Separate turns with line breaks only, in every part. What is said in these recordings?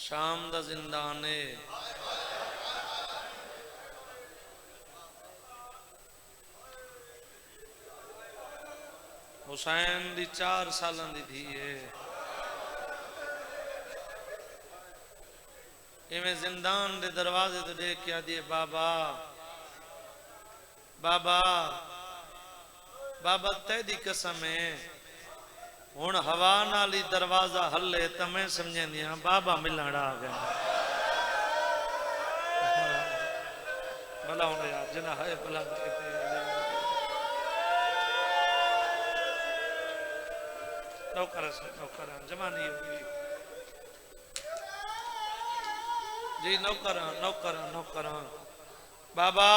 शाम दा जिंदान है हुसैन दी 4 सालां दी थी है इवें जिंदान दे दरवाजे तो देख के आदि बाबा बाबा बाबा तेरी कसम है हुण हवा नाल ही दरवाजा हले तो मैं समझनी बाबा मिलण आ गया भला होने यार जना है भला नौकर जमानी होगी जी नौकर नौकर नौकर बाबा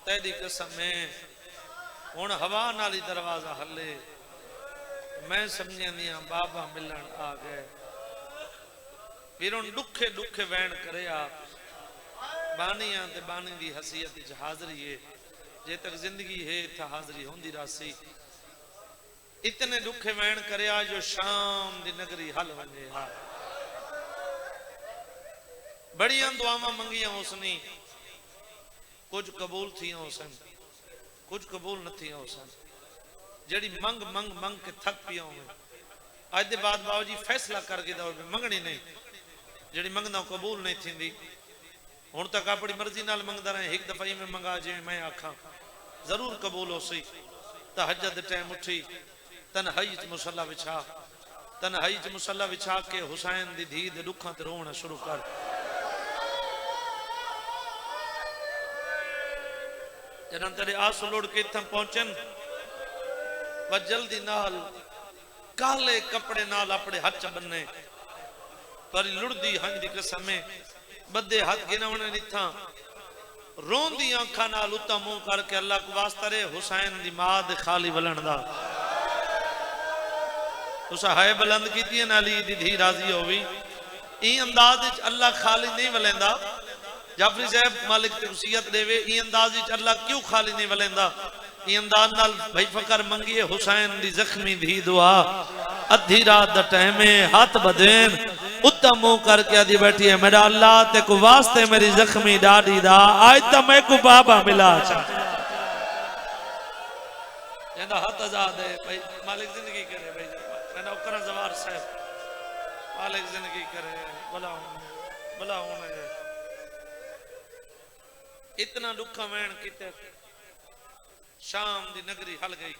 तेरी कसम है हुण हवा नाल ही दरवाजा हले मैं समझनी बाबा मिलन आ गए फिर उन दुखे दुखे वैन करे आप बानिया ते बानी दी हसीयत हाजरी है जे तक जिंदगी है इत्थे हाजरी होंदी रासी इतने दुखे वैन करे जो शाम दी नगरी हल वने हा बड़िया दुआवां मंगियां उसने कुछ कबूल थी उसन कुछ कबूल न थी उसन जड़ी मंग मंग मंग के थक पिया अज दे बाद बाबा जी फैसला करके दो मंगनी नहीं जड़ी मंगदा कबूल नहीं थी हुण तक अपनी मर्जी नाल मंगदा रहे एक दफा ही में मंगा जिवें मैं आखा जरूर कबूल हो सी तहज्जुद दे टाइम उठी तन्हाई च मुसल्ला विछा तन्हाई च मुसल्ला विछा के हुसैन दी धी दे दुखां ते रोना शुरू कर जनां तेरे आंसू लोड़ के इत्थां पहुंचन व जल्दी नाल काले कपड़े नाल अपने हाथ बन्ने पर लुड़दी हंज दी कसम बदे हाथ गिनवने निथा रोंदी आंखा नाल उता मुंह करके अल्लाह को वास्ता रे हुसैन दी मां दे खाली वलन दा उस हाय बुलंद कीती नाली दी धी राजी होवी ई अंदाज विच अल्लाह खाली नहीं वलेंदा जाफरी साहब मालिक ते वसीयत देवे ई अंदाज विच अल्लाह क्यों खाली नहीं वलेंदा ई अंदाज नाल भाई फकर मंगिए हुसैन दी जख्मी धी दुआ अद्धी रात दा टाइम है हाथ बदेन उत्ता मुंह करके आदि बैठी है मेरा अल्लाह ते को वास्ते मेरी जख्मी डाडी दा आज तो मैं को बाबा मिला जंदा हाथ आजाद है भाई मालिक जिंदगी करे भाई मैं नौकर जवार साहब मालिक जिंदगी करे भला भला होने इतना दुखा वैन किते शाम दी नगरी हल गई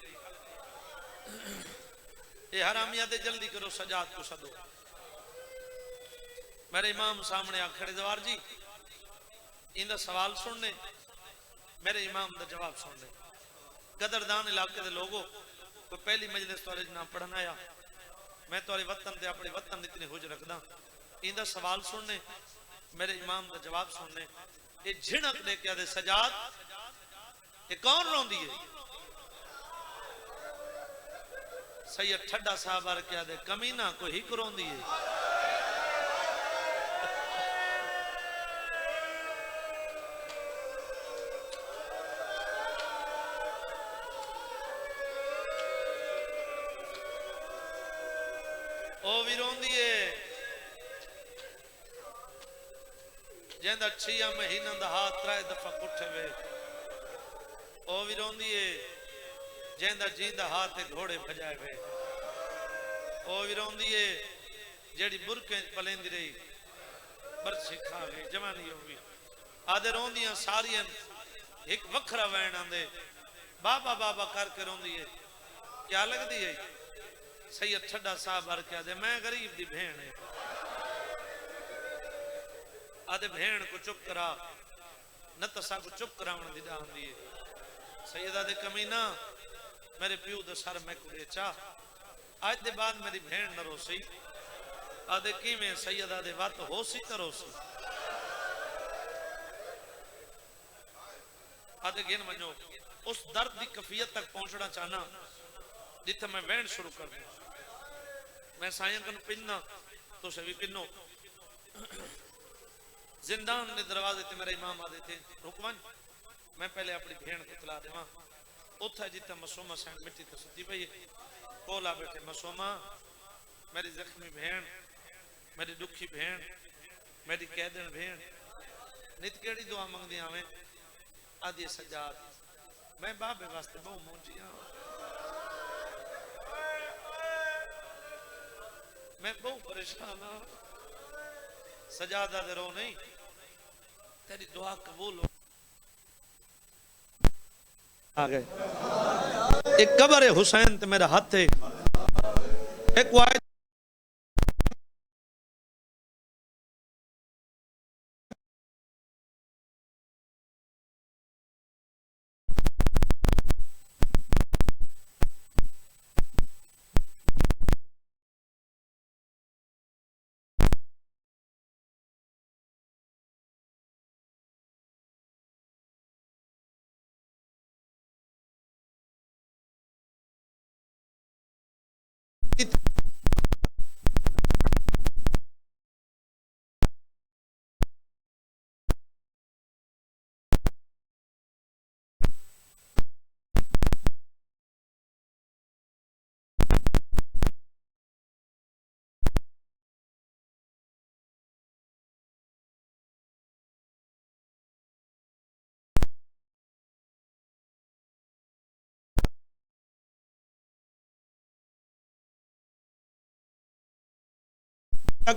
ये हरामिया दे जल्दी करो सजाद को सदो मेरे इमाम सामने आखड़े जवार जी इंदा सवाल सुनने मेरे इमाम दा जवाब सुनने कदरदान इलाके दे लोगों कोई पहली मजलिस तोरे ना पढ़ना आया मैं तोरे वतन ते अपने वतन इतने हुज रखदा इंदा सवाल सुनने मेरे इमाम दा जवाब सुनने ये झिणक दे के आदे सजाद ये कौन रोंदी है सैयद ठड्डा साहब आर के आदे कमीना कोई हिक रोंदी है ओ भी रोंदी है जिंदा 6 महीना दा हाथ 3 दफा कुठे वे ओ भी रोंदी है जिंदा जींदा हाथ घोड़े भजाए वे ओ भी रोंदी है जेड़ी बुरके पलेंदी रही बरछी खावे जवानी होगी आदे रोंदियां सारियां एक वखरा वैन आंदे बाबा बाबा करके रोंदी है क्या लगदी है सैयद ठड्डा साहब आर के आदे मैं गरीब दी भेण है आदे भेण को चुप करा न तसा को चुप करावण दी डांदी है सैयदा दे कमीना मेरे प्यू दे सर मैं कुड़े चा आज दे बाद मेरी भेण न रोसी आदे किवें सैयदा दे वत होसी त रोसी आदे गिन वणो उस दर्द दी कैफियत तक पहुंचना चाहना जिथे मैं वहन शुरू कर दूं मैं सायं कन पिन्ना तो सभी पिन्नो जिंदान ने दरवाजे ते मेरे इमाम आदे थे रुकवन मैं पहले अपनी भेण को तला देवा उथा जितना मसूमा सैन मिट्टी तो सुती पई कोला बैठे मसूमा मेरी जख्मी भेण मेरी दुखी भेण मेरी कैदन भेण नित केड़ी दुआ मंगदी आवे आदि सजाद मैं बाबे वास्ते बहु मुंजी हां मैं बहु परेशान हां सजादा दे रो नहीं तेरी दुआ कबूल हो आ गए एक कब्र है हुसैन ते मेरा हाथ है एक वायद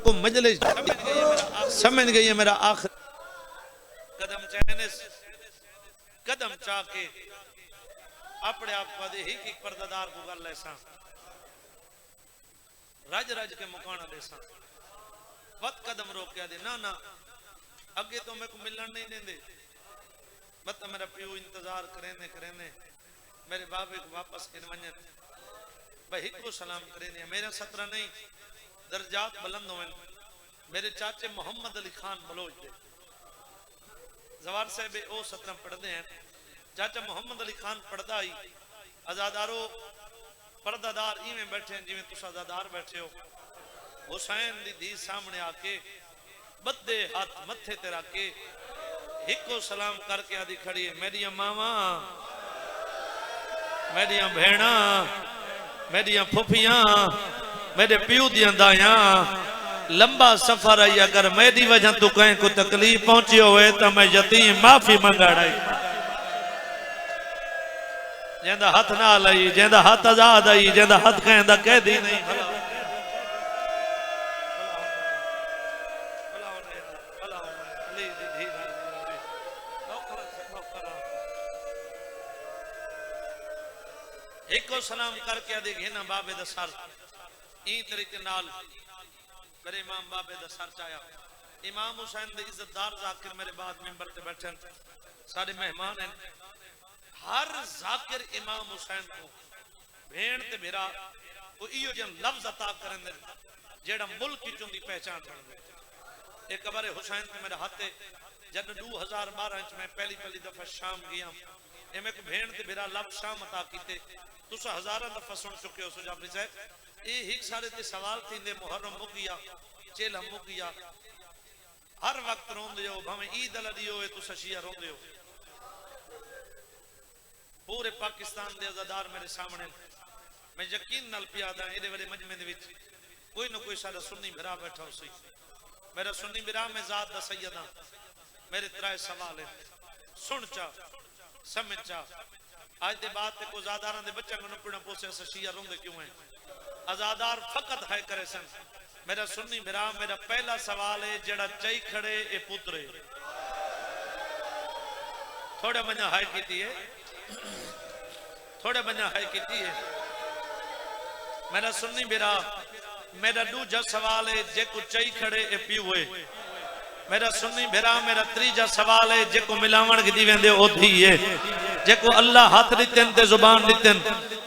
को मजलिस समझ गई है मेरा आखिर कदम चाहने कदम चाह के अपने आप को ही एक पर्दादार को गल ऐसा राज राज के मुकाना देसा वत कदम रोकिया दे ना ना अगे तो मेरे को मिलन नहीं देंदे बत मेरा प्यो इंतजार करेंदे करेंदे मेरे बाबे को वापस के वजन भाई हिको सलाम करेंदे मेरा सतरा नहीं दर्जात बुलंद होवन मेरे चाचे मोहम्मद अली खान बलोच दे जवार साहब ओ सतरम पढ़ते हैं चाचा मोहम्मद अली खान पढ़ता ही आजादारो पर्दादार इवें बैठे हैं जिवें तुस आजादार बैठे हो हुसैन दी धी सामने आके बद्दे हाथ मथे ते रख के हिको सलाम करके आदि खड़ी है मेरी मावा मेरी भेणा मेरी फुफियां मेरे प्यू दियां दाया लंबा सफर आई अगर मेरी वजह तू कहीं को तकलीफ पहुंची होए तो मैं यतीम माफी मंगाड़ा जेंदा हाथ ना लाई जेंदा हाथ आजाद आई जेंदा हाथ कहंदा कह दी नहीं एको सलाम करके आदि घेना बाबे दा सर ई तरीके नाल मेरे इमाम बाबे दा सर चाया इमाम हुसैन दे इज्जतदार जाकिर मेरे बाद मेंबर ते बैठे सारे मेहमान हैं हर जाकिर इमाम हुसैन को भेण ते भेरा को इयो जन लफ्ज अता करन दे जेड़ा मुल्क की चुंदी पहचान बन गए एक बार हुसैन ते मेरे हाथे जब 2012 च मैं पहली दफा शाम गया ए मैं को भेण ते भेरा लफ्ज शाम अता कीते तुस हजारों दफा सुन चुके हो सुजाफरी साहब ये हिक सारे ते सवाल थींदे मुहर्रम मुकिया चेला मुकिया हर वक्त रोंदे हो भावे ईद लड़ी होए तुस शिया रोंदे हो पूरे पाकिस्तान दे आजादार मेरे सामने मैं यकीन नाल पियादा एदे वाले मजमे दे विच कोई ना कोई सारा सुन्नी भरा बैठा हो सी मेरा सुन्नी भरा में जात दा सैयदा मेरे त्राए सवाल है सुन चा समझ चा आज दे बात ते को आजादारां दे बच्चा को नपना पोसे शिया रोंदे क्यों है आजादार फकत है करे सन मेरा सुन्नी भरा मेरा पहला सवाल है जेड़ा चई खड़े ए पुत्र थोड़े मना हाय कीती है थोड़े मना हाय कीती है मेरा सुन्नी भरा मेरा दूजा सवाल है जे को चई खड़े ए पीऊ है मेरा सुन्नी भरा मेरा तीजा सवाल है जे को मिलावण दी वेंदे ओ धी है जे को अल्लाह हाथ दितन ते जुबान दितन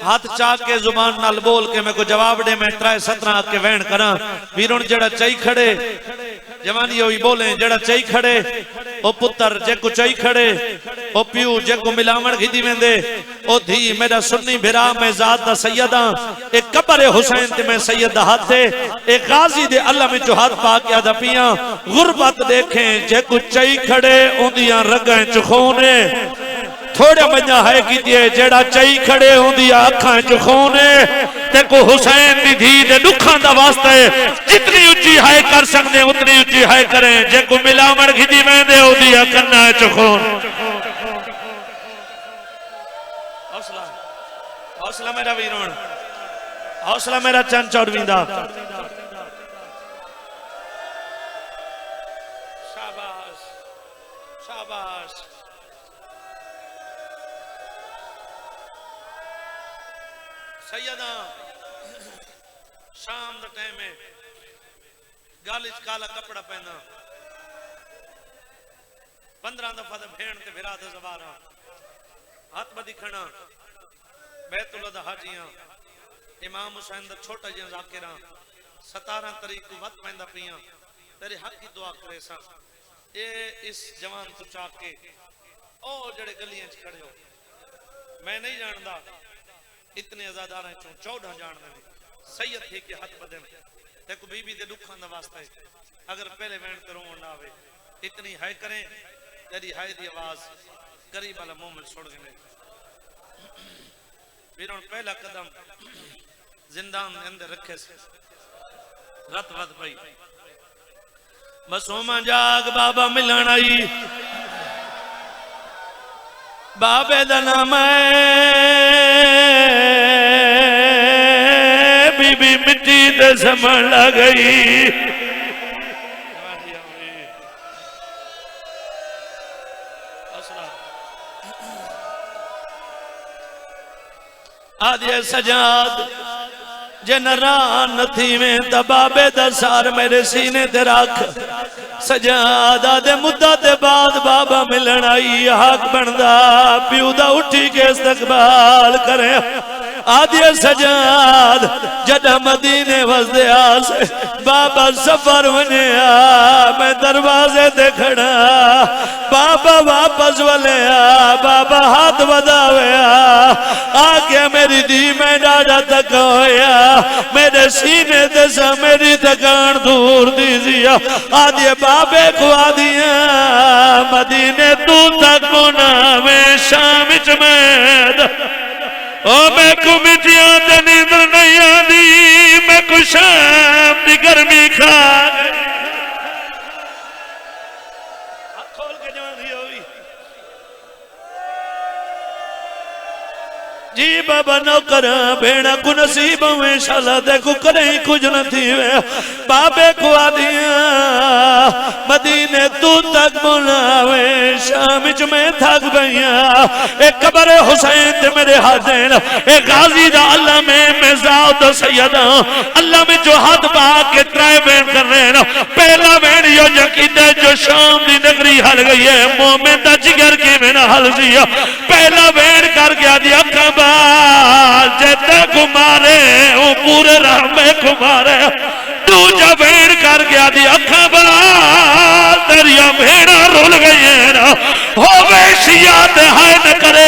हाथ चाक के जुबान नाल बोल के मैं को जवाब दे मैं 17 के वहन करा वीरुण जेड़ा चई खड़े जवानी होई बोले जेड़ा चई खड़े ओ पुत्र जे को चई खड़े ओ प्यू जे को मिलावण घिदी वेंदे ओ धी मेरा सुन्नी भिरा मैं जात दा सैयदा एक कब्र हुसैन ते मैं सैयद दा हाथ है एक गाजी दे अल्लाह में जो हाथ पा के आदा पिया गुरबत देखें जे को चई खड़े ओंदियां रगां च खून है
थोड़े मजा है कि जेड़ा चई खड़े होंदी अखां च खून ते को हुसैन दी धी दे दुखां दा वास्ता है जितनी उच्ची हाय कर सकते उतनी उच्ची हाय करें जे को मिलावट खिजी वेंदे ओदी कन्ना च खून हौसला हौसला मेरा वीरों हौसला मेरा चंद चौड़वींदा शाबाश शाबाश सैयदा शाम दा टाइम है गाल च काला कपड़ा पहना 15 दफा ते भेण ते विराद ज़बारा हाथ बदी खड़ा बैतुल्ला दा हाजियां इमाम हुसैन दा छोटा जिहा ज़ाकिरा 17 तारीख को वत पैंदा पियां तेरे हक की दुआ करे सा ए इस जवान तो चाक के ओ जड़े गलियां च खड़े हो मैं नहीं जानदा इतने अजादार चो 14 जान दे सैयद थे कि हथ बदन ते को बीबी दे दुखां दा वास्ता है अगर पहले वैन ते रोण ना आवे इतनी हाय करें तेरी हाय दी आवाज करीब वाला मुंह में छोड़ गए फिर पहला कदम जिंदान के अंदर रखे से रत वत पई बसोमा जाग बाबा मिलन आई बाबे दा नाम बीबी मिट्टी दे समझ लग गई आदि सजाद जे नारान नथी में तबाबे दसार मेरे सीने ते रख सजाद आदे मुद्दा ते बाद बाबा मिलन आई हक बनदा प्यू दा उठी के इस्तकबाल करे आदि सजाद जदा मदीने वसदे आस बाबा सफर वनिया मैं दरवाजे ते खड़ा बाबा वापस वलिया बाबा हाथ वधाया आके मेरी दी मैं डाडा तक होया मेरे सीने ते सा मेरी थकान दूर दीजिया आदि बाबे को आदिया मदीने तू तक ना मैं शाम च मैं ओ मैं को मिटिया ते नींद नहीं आनी मैं को शाम दी गर्मी खा खोल के जानी होई जी बाबा नौकर भेड़ा को नसीब में शाला देखो करे कुछ न थी वे बाबे को आदिया मदीने तू तक बुलावे शाम च मैं थक गया एक कबर हुसैन ते मेरे हाथेन एक गाजी दा अल्लाह में मजाओ तो सैयदा अल्लाह में जो हाथ पा के त्राए बैन कर रहे हैं पहला बैन यो यकीदा जो शाम दी नगरी हल गई है मोमिन दा जिगर के में ना हल जिया पहला बैन कर गया दी अखा जैता कुमारे वो पूरे राह में कुमारे दूजा भेड़ कर गया दी अखा बाल तेरिया भेड़ा रुल गई है ना हो वेशिया ते हाय न करे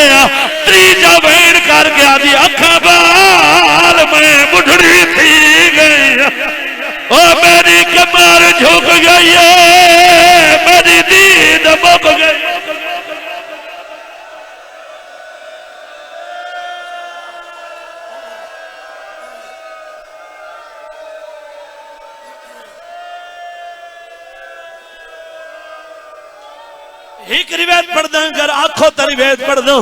तीजा भेड़ कर गया दी अखा बाल मैं बुढ़ी थी गई ओ मेरी कमर झुक गई है मेरी दीद मुक गई एक रिवायत पढ़ दो अगर आखो तो रिवायत पढ़ दो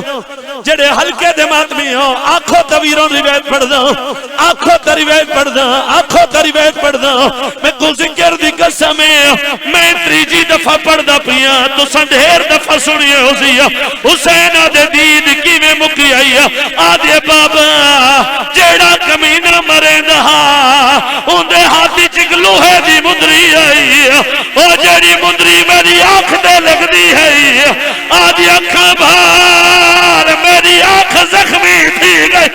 जेडे हल्के दे मातमी हो आखो तो वीरों रिवायत पढ़ दो आखो तो रिवायत पढ़ दो आखो तो रिवायत पढ़ दो मैं गुलजिक्र दी कसम मैं तीजी दफा पढ़दा पिया तुसां ढेर दफा सुनिए होसिया हुसैन दे दीद किवें मुकी आई आदे बाबा जेड़ा कमीना मरेंदा उंदे हाथ च लोहे दी मुंदरी आई ओ जेड़ी मुंदरी मेरी आंख ते लगदी है आदि अखा भार मेरी आंख जख्मी थी गई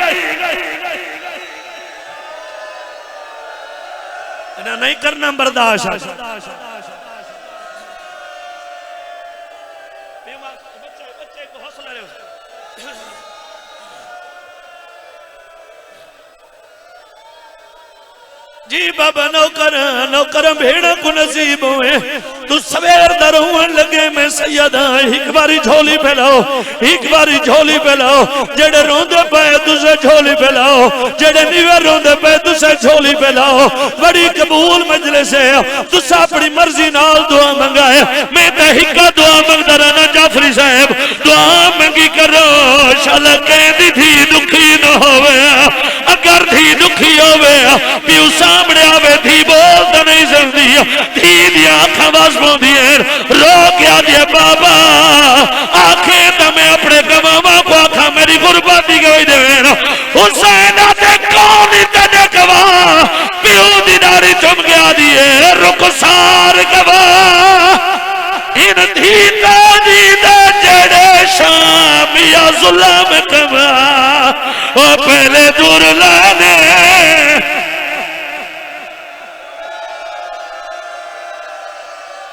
नहीं करना बर्दाश्त जी बाबा नौकर नौकर भेड़ को नसीब हुए तू सवेर दा रोवन लगे मैं सैयदा एक बारी झोली फैलाओ, एक बारी झोली फैलाओ, जेड़े रोंदे पे तुसे झोली फैलाओ, जेड़े नीवे रोंदे पे तुसे झोली फैलाओ। बड़ी कबूल मजलिस है, तुसा अपनी मर्जी नाल दुआ मंगाए, मैं ते हिक्का दुआ मंगदा रहना। जाफरी साहब दुआ मंगी करो, शाला कहंदी थी दुखी न होवे, अगर थी दुखी होवे प्यू सामने आवे थी बोल तो नहीं सकती, थी दी आंखां बस पाउंदी है, रो के आदे बाबा आखे तो मैं अपने गवावा को आखा मेरी गुरबाती गई देवेन। हुसैन आते कौन तेरे गवाह, प्यू दी दाढ़ी चुम के आदी है रुखसार गवाह। इन थी ताजी दे जेड़े शाम या जुल्म कवा ओ पहले दूर लाने।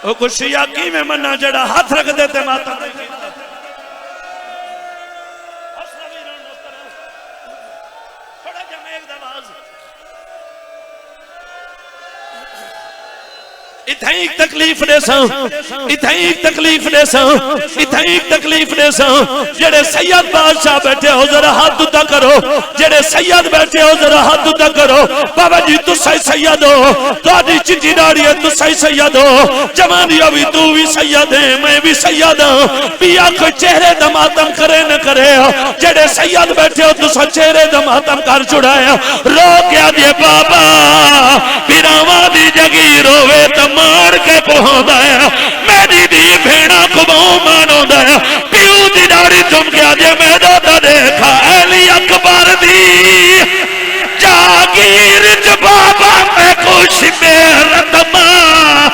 ओ खुशिया की में मन्ना जड़ा हाथ रख देते माता थोड़ा जमा एक दवाज इथे एक तकलीफ दे सा, इथे एक तकलीफ दे सा, इथे एक तकलीफ दे सा। जेड़े सैयद बादशाह बैठे हो जरा हाथ उदा करो, जेड़े सैयद बैठे हो जरा हाथ उदा करो। बाबा जी तू सही सैयद हो, तुहाडी चिट्ठी दाढ़ी है तू सही सैयद हो, जवानी भी तू भी सैयद है मैं भी सैयद हूं। पिया कोई चेहरे दा मातम करे न करे, जेड़े सैयद बैठे हो तुसा चेहरे दा मातम कर छुड़ाया। रो के दिए बाबा पिरावा दी जगीर होवे तो मार के पहुंचा है, मेरी दी भेड़ा को मानोदा है। प्यू दी दाढ़ी चुम के आजे मैदा तो देखा अली अकबर दी जागीर च बाबा मैं कुछ मेहरत मां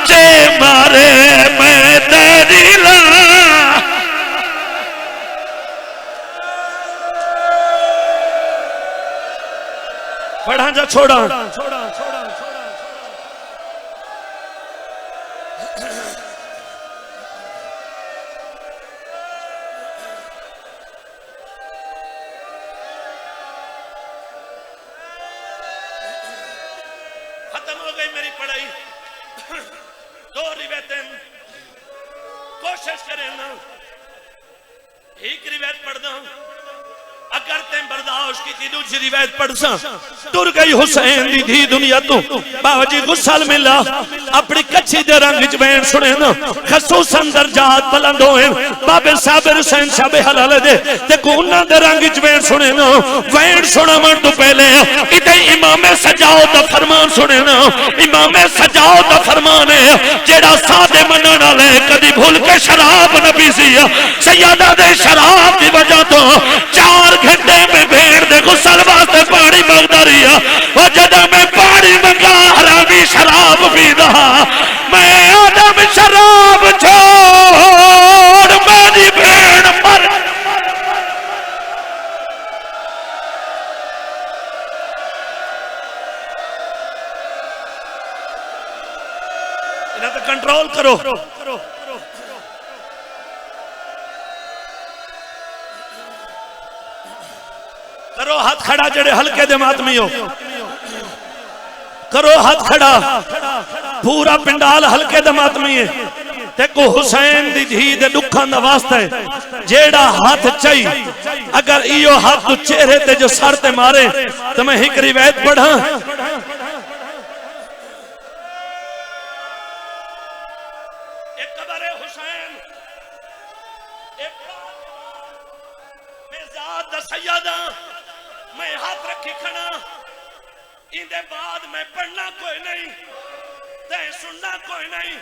जे मारे मैं तेरी ला। पढ़ा जा छोड़ा खत्म हो गई मेरी पढ़ाई। दो रिवायतें कोशिश करें ना, एक रिवायत पढ़ दो, अगर ते बर्दाश्त की दूसरी रिवायत पढ़ सा। टुर गई हुसैन दी थी दुनिया तो, बाबा जी गुस्सा मिला अपनी कच्ची दे रंग च बैन सुने ना, खसूसन दर्जात बुलंद होए। बाबे साबिर हुसैन शाबे हलाल दे ते कोना दे रंग च बैन सुने ना, बैन सुना मन तो पहले इते इमाम सजाओ दा फरमान सुने ना। इमाम सजाओ दा फरमान है जेड़ा सादे मनन वाले कदी भूल के शराब न पीसी, सैयदा दे शराब दी वजह तो 4 घंटे में भेड़ दे गुसल वास्ते पानी मंगदा रही। और जदा मैं पानी मंगा हरामी शराब पीदा, मैं आदम शराब छोड़ मेरी भेड़ मर। इन्हें तो कंट्रोल करो। करो हाथ खड़ा जेड़े हल्के दे मातमी हो, करो हाथ खड़ा। पूरा पिंडाल हल्के दे मातमी है। देखो हुसैन दी धी दे दुखां दा वास्ता है जेड़ा हाथ चाही, अगर इयो हाथ तू चेहरे ते जो सर ते मारे तो मैं एक रिवायत पढ़ा। एक कब्र है हुसैन, एक मैं जात दा सैयदा, मैं हाथ रखी खड़ा। इंदे बाद मैं पढ़ना कोई नहीं, ते सुनना कोई नहीं।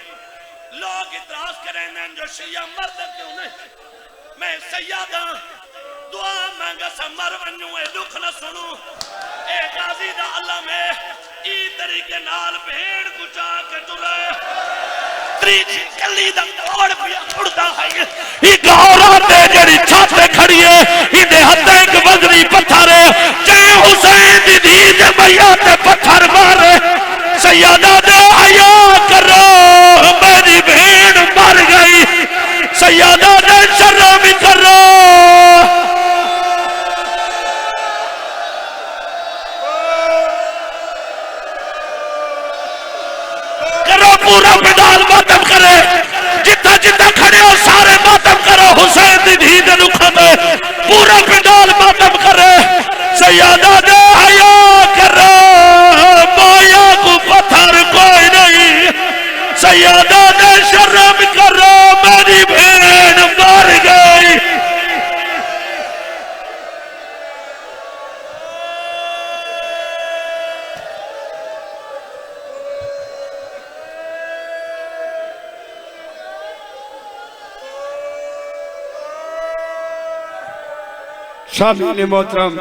लोग इतराज करें जो शिया मर्द क्यों नहीं, मैं सैयदा दुआ मांगा समर वन्नू ए दुख न सुनू। ए गाजी दा अल्लाह में ई तरीके नाल भेड़ गुचा के तुरे त्रीजी कली दा तोड़ पिया उड़दा है। ई औरत है जेड़ी छत पे खड़ी है, इंदे हत्थे एक वजनी पत्थर है, चाहे हुसैन दी धी दे मैया ते पत्थर मारे। सैयदा दे हया करो मेरी भेड़ मर गई, सैयदा दे शर्म करो। करो पूरा पंडाल मातम करे जिथा जिथा खड़े हो सारे मातम करो हुसैन दी धी दे दुखां ते पूरा पंडाल मातम करे सैयदा दे हया करो माया को पत्थर कोई नहीं सैयदा दे शर्म करो मेरी बहन मर गई
शामिल मोहतरम